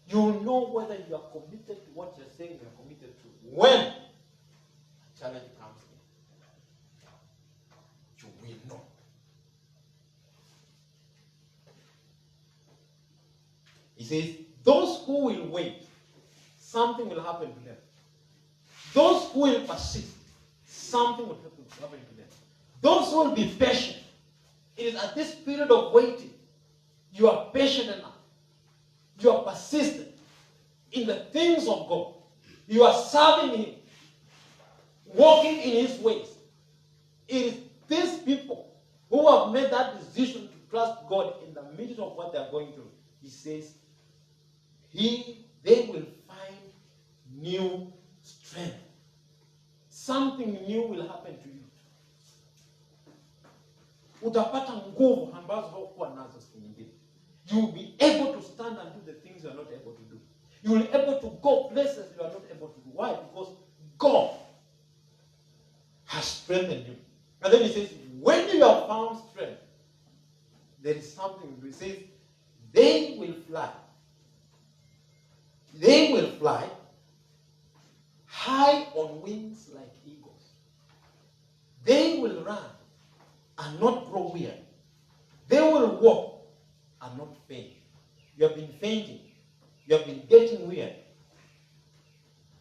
You will know whether you are committed to what you're saying you are committed to. When a challenge comes in, you will know. He says, those who will wait, something will happen to them. Those who will persist, something will happen to them. Those who will be patient, it is at this period of waiting, you are patient enough. You are persistent in the things of God. You are serving Him, walking in His ways. It is these people who have made that decision to trust God in the midst of what they are going through. He says, they will find new strength. Something new will happen to you. Utapata nguvu ambazo haukuwa nazo siku nyingine. You will be able to stand and do the things things you are not able to do. You will be able to go places you are not able to do. Why? Because God has strengthened you. And then he says, when you have found strength, there is something. He says, they will fly. They will fly high on wings like eagles. They will run and not grow weary. They will walk and not faint. You have been fainting. You have been getting weary.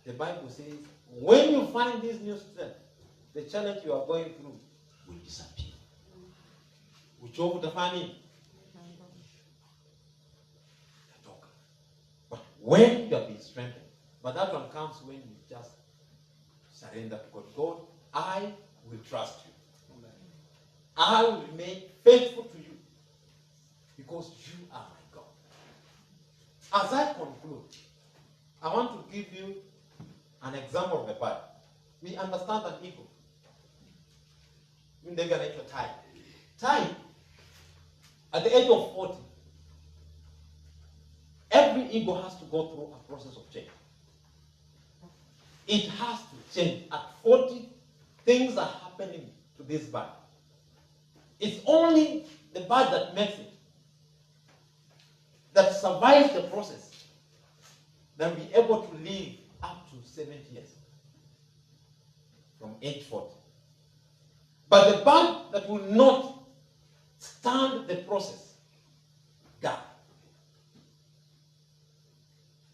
The Bible says, when you find this new strength, the challenge you are going through will disappear. Uchovu utafanya nini? Utatoka. But when you have been strengthened, but that one comes when you just surrender to God. God, I will trust you. I will remain faithful to you because you are my God. As I conclude, I want to give you an example of a bird. We understand an eagle. Ndege anaitwa tai. Tai, at the age of 40, every eagle has to go through a process of change. It has to change. At 40, things are happening to this bird. It's only the bird that makes it, that survives the process, that will be able to live up to 70 years from age 40. But the bird that will not stand the process, die.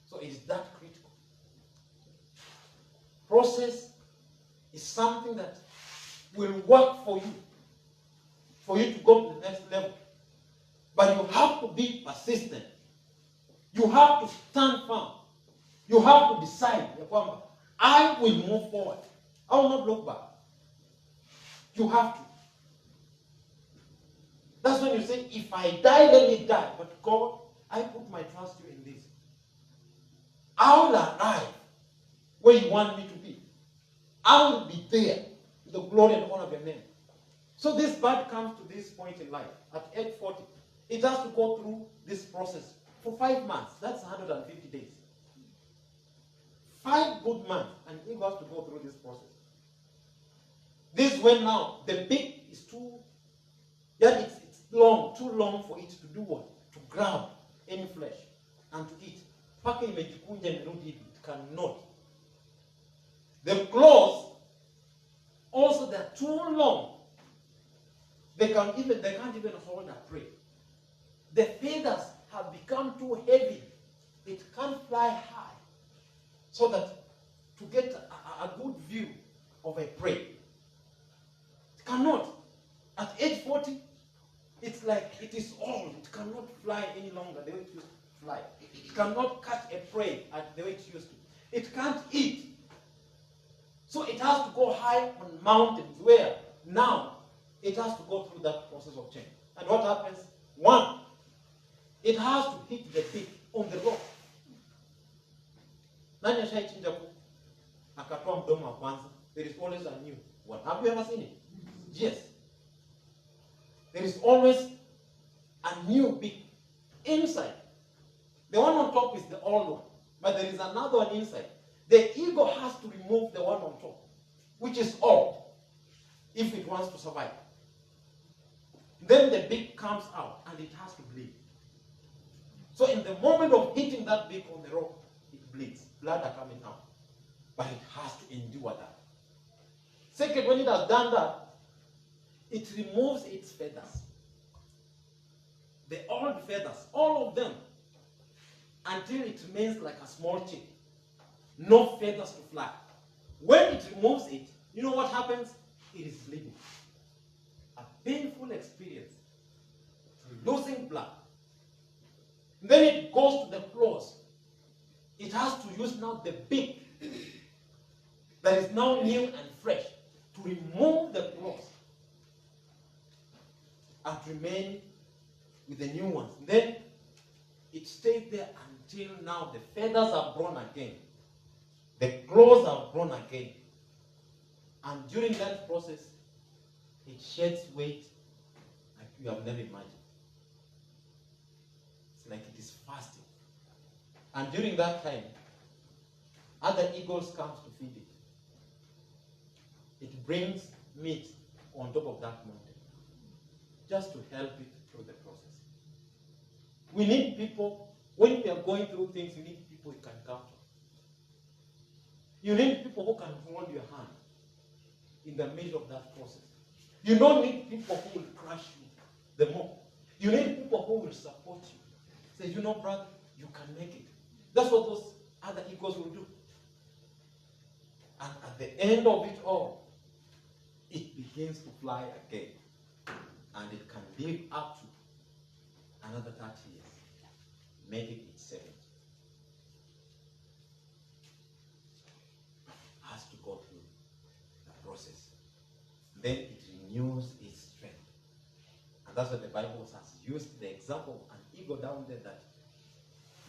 So it's that critical. Process is something that will work for you to go to the next level. But you have to be persistent. You have to stand firm. You have to decide, I will move forward. I will not look back. You have to. That's when you say, if I die, let me die. But God, I put my trust in this. I will arrive where you want me to be. I will be there with the glory and honor of your name. So this bird comes to this point in life. At age 40, it has to go through this process for 5 months. That's 150 days. 5 good months, and it has to go through this process. This when now the beak is too, it's long, too long for it to do what? To grab any flesh and to eat. It cannot. The claws also, they're too long. They can't even hold a prey. The feathers have become too heavy. It can't fly high. So that to get a good view of a prey, it cannot. At age 40, it's like it is old. It cannot fly any longer the way it used to fly. It cannot catch a prey at the way it used to. It can't eat. So it has to go high on mountains where now it has to go through that process of change. And what happens? 1, it has to hit the peak on the rock. Nani ashaichinja kuku akatoa mdomo wa kwanza? There is always a new one. Have you ever seen it? Yes. There is always a new beak inside. The one on top is the old one, but there is another one inside. The eagle has to remove the one on top, which is old, if it wants to survive. Then the beak comes out and it has to bleed. So in the moment of hitting that beak on the rock, it bleeds. Blood are coming out. But it has to endure that. Second, when it has done that, it removes its feathers. The old feathers, all of them, until it remains like a small chick. No feathers to fly. When it removes it, you know what happens? It is bleeding. A painful experience. Losing blood. Then it goes to the claws. It has to use now the beak that is now new and fresh to remove the claws and remain with the new ones. Then it stays there until now the feathers are grown again. The claws are grown again. And during that process, it sheds weight like you have never imagined. It's like it is fasting. And during that time, other eagles comes to feed it. It brings meat on top of that mountain, just to help it through the process. We need people, when we are going through things, you need people you can count on. You need people who can hold your hand in the middle of that process. You don't need people who will crush you the more. You need people who will support you. Say, you know, brother, you can make it. That's what those other eagles will do. And at the end of it all, it begins to fly again. And it can live up to another 30 years, making it 70. Has to go through the process. Then it renews its strength. And that's what the Bible has used the example of an eagle down there, that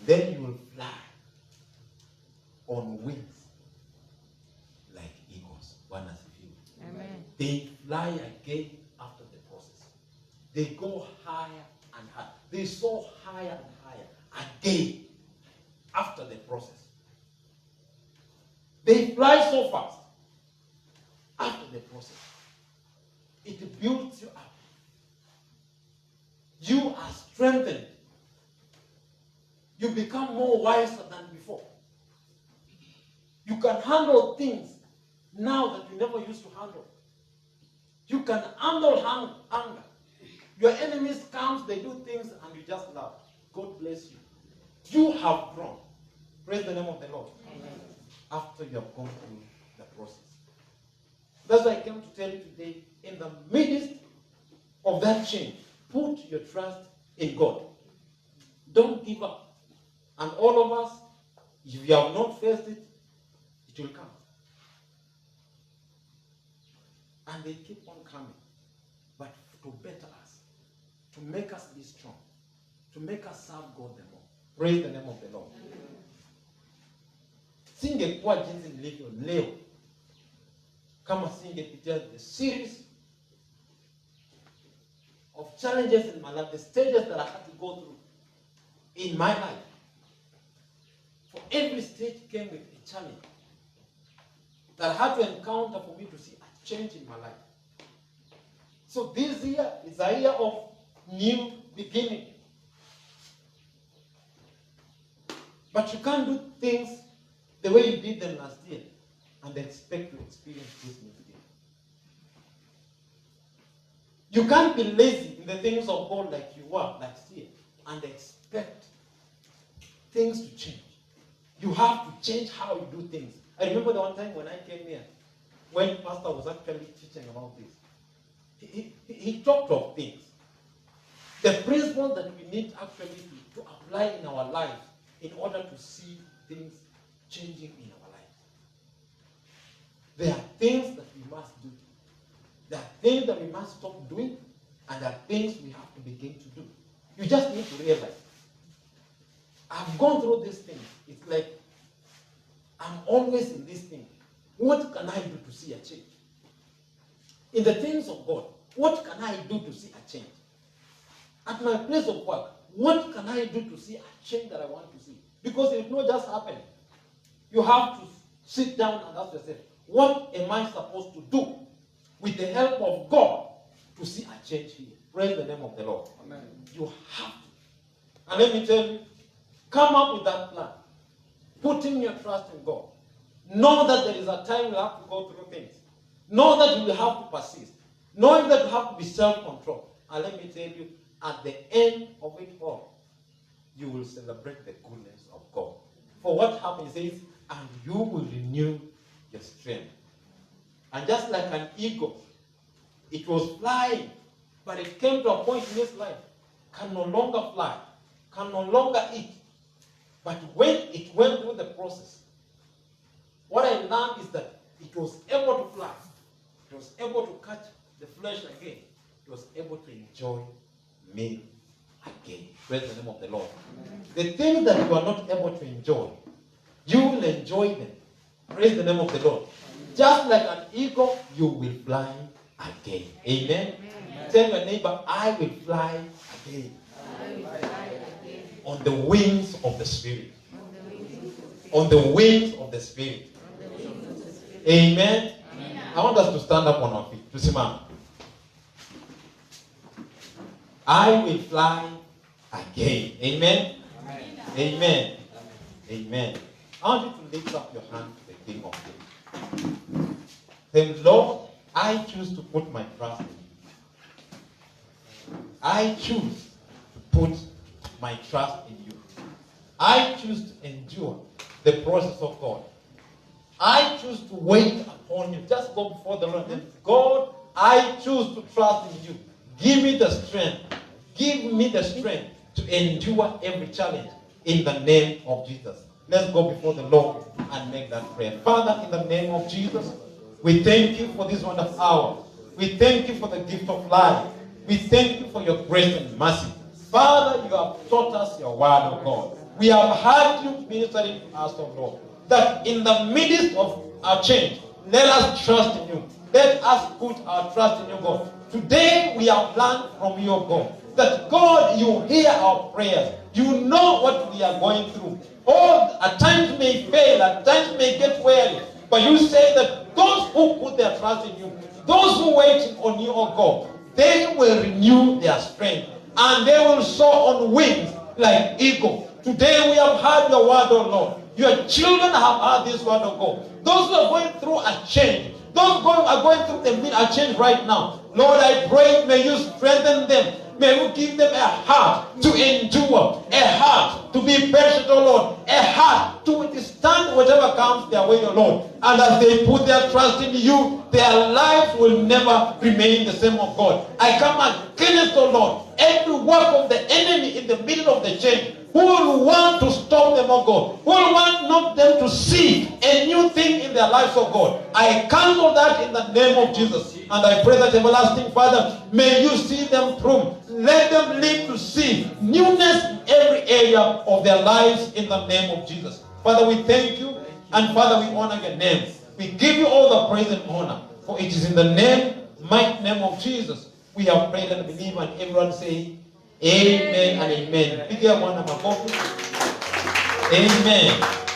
then you will fly on wings like eagles. One as few. Amen. They fly again after the process. They go higher and higher. They soar higher and higher again after the process. They fly so fast after the process. It builds you up. You are strengthened. You become more wiser than before. You can handle things now that you never used to handle. You can handle anger. Your enemies come, they do things, and you just laugh. God bless you. You have grown. Praise the name of the Lord. Amen. After you have gone through the process. That's why I came to tell you today, in the midst of that change, put your trust in God. Don't give up. And all of us, if you have not faced it, it will come. And they keep on coming. But to better us, to make us be strong, to make us serve God the more. Praise the name of the Lord. Singekuwa jinsi nilivyo leo kama singepitia the series of challenges in my life, the stages that I had to go through in my life. For every stage came with a challenge that I had to encounter for me to see a change in my life. So this year is a year of new beginning. But you can't do things the way you did them last year and expect to experience this new beginning. You can't be lazy in the things of God like you were last year and expect things to change. You have to change how you do things. I remember the one time when I came here, when Pastor was actually teaching about this. He talked of things. The principles that we need actually to apply in our lives in order to see things changing in our lives. There are things that we must do. There are things that we must stop doing, and there are things we have to begin to do. You just need to realize, I've gone through this thing. It's like I'm always in this thing. What can I do to see a change? In the things of God, what can I do to see a change? At my place of work, what can I do to see a change that I want to see? Because it will not just happen. You have to sit down and ask yourself, what am I supposed to do with the help of God to see a change here? Praise the name of the Lord. Amen. You have to. And let me tell you, come up with that plan. Putting your trust in God. Know that there is a time you have to go through things. Know that you will have to persist. Knowing that you have to be self-controlled. And let me tell you, at the end of it all, you will celebrate the goodness of God. For what happens is, and you will renew your strength. And just like an eagle, it was flying, but it came to a point in its life, can no longer fly, can no longer eat. But when it went through the process, what I learned is that it was able to fly. It was able to catch the flesh again. It was able to enjoy meal again. Praise the name of the Lord. Amen. The things that you are not able to enjoy, you will enjoy them. Praise the name of the Lord. Amen. Just like an eagle, you will fly again. Amen. Amen. Tell your neighbor, I will fly again. I will fly again. On the wings of the Spirit. On the on the wings of the Spirit. Amen. I want us to stand up on our feet. Tusimame. I will fly again. Amen. Amen. Amen. I want you to lift up your hand to the King of Kings. Say, Lord, I choose to put my trust in you. I choose to put my trust in you. I choose to endure the process of God. I choose to wait upon you. Just go before the Lord and say, God, I choose to trust in you. Give me the strength. Give me the strength to endure every challenge in the name of Jesus. Let's go before the Lord and make that prayer. Father, in the name of Jesus, we thank you for this wonderful hour. We thank you for the gift of life. We thank you for your grace and mercy. Father, you have taught us your word, O God. We have heard you ministering to us, O Lord, that in the midst of our change, let us trust in you. Let us put our trust in you, God. Today we have learned from you, God, that God, you hear our prayers. You know what we are going through. All at times may fail, at times may get weary, but you say that those who put their trust in you, those who wait on you, O God, they will renew their strength and they will soar on wings like eagle. Today we have heard your word, O Lord. Your children have heard this word, O God. Those who are going through a change, those who are going through a change right now, Lord, I pray, may you strengthen them. May you give them a heart to endure, a heart to be patient, O Lord, a heart to withstand whatever comes their way, O Lord. And as they put their trust in you, their lives will never remain the same, O God. I come against, O Lord, every work of the enemy in the middle of the change, who will want to stop them, oh God, who will want not them to see a new thing in their lives, oh God. I cancel that in the name of Jesus. And I pray that, everlasting Father, may you see them through. Let them live to see newness in every area of their lives in the name of Jesus. Father, we thank you, and Father, we honor your name. We give you all the praise and honor, for it is in the mighty name of Jesus we have prayed and believe, and everyone say, Amen and amen. Pigia Bwana makofi. Amen.